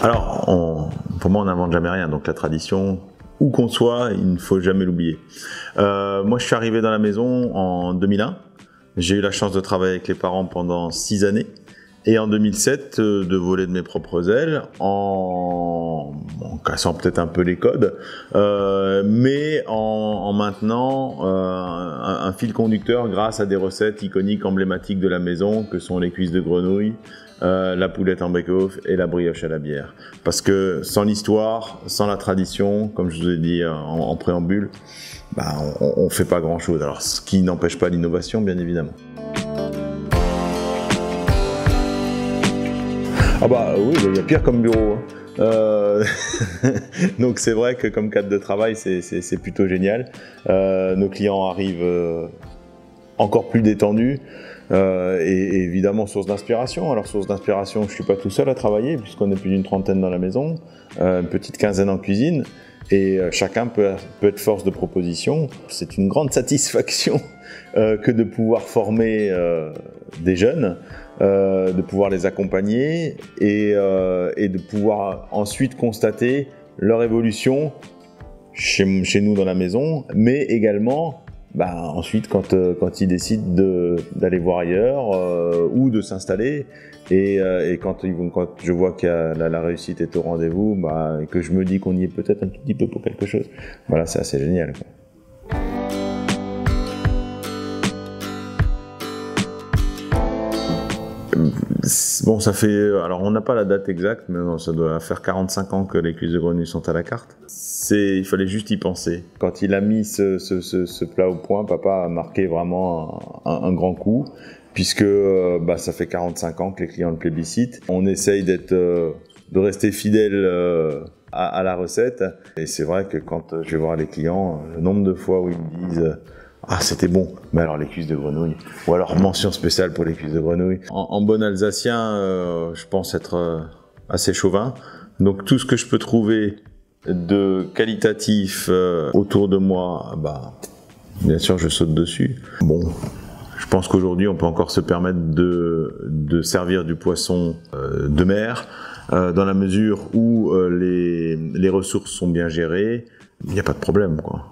Alors, pour moi, on n'invente jamais rien, donc la tradition, où qu'on soit, il ne faut jamais l'oublier. Moi, je suis arrivé dans la maison en 2001. J'ai eu la chance de travailler avec les parents pendant 6 années. Et en 2007, de voler de mes propres ailes, en cassant peut-être un peu les codes, mais en maintenant un fil conducteur grâce à des recettes iconiques, emblématiques de la maison, que sont les cuisses de grenouille, la poulette en bake-off et la brioche à la bière. Parce que sans l'histoire, sans la tradition, comme je vous ai dit en préambule, on fait pas grand-chose. Alors, ce qui n'empêche pas l'innovation, bien évidemment. Ah bah oui, il y a pire comme bureau. Donc c'est vrai que comme cadre de travail, c'est plutôt génial. Nos clients arrivent encore plus détendus et évidemment source d'inspiration. Alors source d'inspiration, je ne suis pas tout seul à travailler puisqu'on est plus d'une trentaine dans la maison, une petite quinzaine en cuisine et chacun peut être force de proposition. C'est une grande satisfaction que de pouvoir former des jeunes, de pouvoir les accompagner et de pouvoir ensuite constater leur évolution chez nous dans la maison, mais également ensuite quand ils décident d'aller voir ailleurs ou de s'installer et quand je vois que la réussite est au rendez-vous et que je me dis qu'on y est peut-être un tout petit peu pour quelque chose, voilà, c'est assez génial, quoi. Bon, ça fait... Alors, on n'a pas la date exacte, mais non, ça doit faire 45 ans que les cuisses de grenouille sont à la carte. Il fallait juste y penser. Quand il a mis ce plat au point, papa a marqué vraiment un grand coup, puisque ça fait 45 ans que les clients le plébiscitent. On essaye de rester fidèle à la recette. Et c'est vrai que quand je vais voir les clients, le nombre de fois où ils me disent... Ah, c'était bon, mais alors les cuisses de grenouille, ou alors mention spéciale pour les cuisses de grenouille. En bon alsacien, je pense être assez chauvin, donc tout ce que je peux trouver de qualitatif autour de moi, bien sûr je saute dessus. Bon, je pense qu'aujourd'hui on peut encore se permettre de servir du poisson de mer, dans la mesure où les ressources sont bien gérées, il n'y a pas de problème, quoi.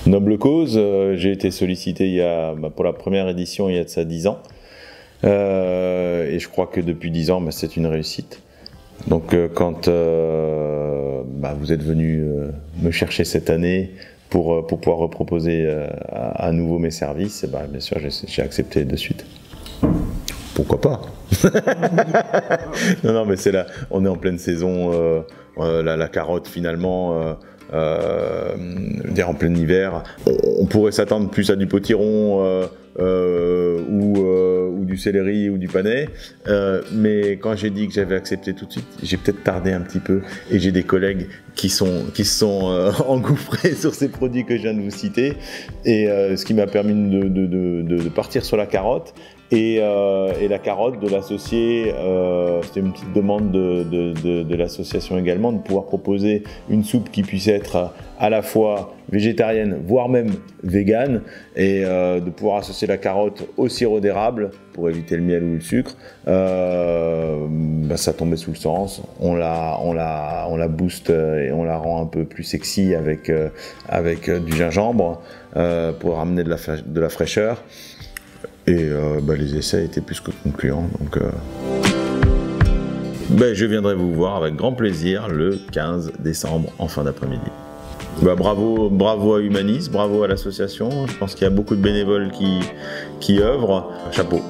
Noble cause, j'ai été sollicité pour la première édition il y a de ça 10 ans. Et je crois que depuis 10 ans, c'est une réussite. Donc quand vous êtes venu me chercher cette année pour pouvoir reproposer à nouveau mes services, bien sûr j'ai accepté de suite. Pourquoi pas? Non, mais c'est là, on est en pleine saison, la carotte finalement... en plein hiver, on pourrait s'attendre plus à du potiron ou du céleri ou du panais, mais quand j'ai dit que j'avais accepté tout de suite, j'ai peut-être tardé un petit peu et j'ai des collègues qui se sont engouffrés sur ces produits que je viens de vous citer et ce qui m'a permis de partir sur la carotte. Et la carotte, de l'associer, c'était une petite demande de l'association également, de pouvoir proposer une soupe qui puisse être à la fois végétarienne, voire même végane, et de pouvoir associer la carotte au sirop d'érable pour éviter le miel ou le sucre. Ça tombait sous le sens, on la booste et on la rend un peu plus sexy avec du gingembre pour ramener de la fraîcheur. Et les essais étaient plus que concluants, donc je viendrai vous voir avec grand plaisir le 15 décembre en fin d'après-midi. Bravo à Humanis, bravo à l'association, je pense qu'il y a beaucoup de bénévoles qui œuvrent, chapeau.